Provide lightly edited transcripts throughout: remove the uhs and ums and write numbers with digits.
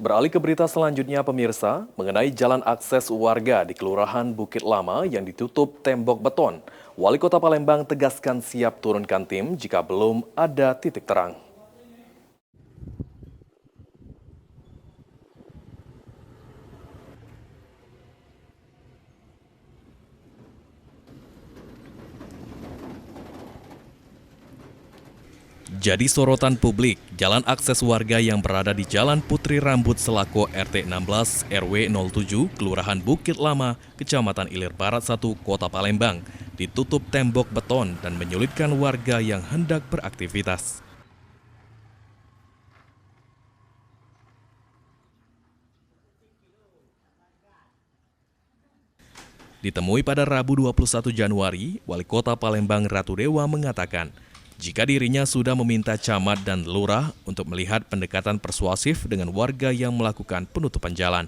Beralih ke berita selanjutnya, pemirsa, mengenai jalan akses warga di Kelurahan Bukit Lama yang ditutup tembok beton. Wali Kota Palembang tegaskan siap turunkan tim jika belum ada titik terang. Jadi sorotan publik, jalan akses warga yang berada di Jalan Putri Rambut Selako RT 16 RW 07 Kelurahan Bukit Lama, Kecamatan Ilir Barat 1, Kota Palembang, ditutup tembok beton dan menyulitkan warga yang hendak beraktivitas. Ditemui pada Rabu 21 Januari, Wali Kota Palembang Ratu Dewa mengatakan, jika dirinya sudah meminta camat dan lurah untuk melihat pendekatan persuasif dengan warga yang melakukan penutupan jalan.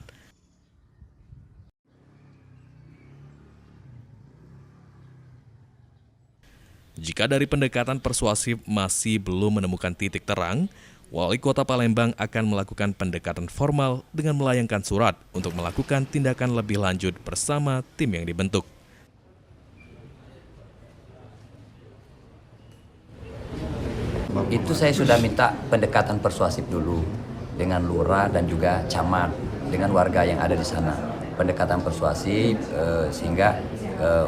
Jika dari pendekatan persuasif masih belum menemukan titik terang, Wali Kota Palembang akan melakukan pendekatan formal dengan melayangkan surat untuk melakukan tindakan lebih lanjut bersama tim yang dibentuk. Itu saya sudah minta pendekatan persuasif dulu dengan lurah dan juga camat dengan warga yang ada di sana. Pendekatan persuasif sehingga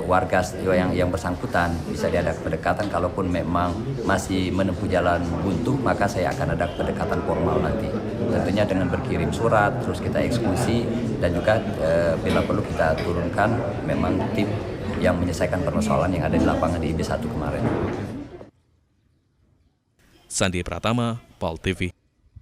warga yang bersangkutan bisa diadakan pendekatan. Kalaupun memang masih menempuh jalan buntu, maka saya akan ada pendekatan formal nanti. Tentunya dengan berkirim surat, terus kita eksekusi dan juga bila perlu kita turunkan memang tim yang menyelesaikan permasalahan yang ada di lapangan di IB1 kemarin. Sandi Pratama, PAL TV.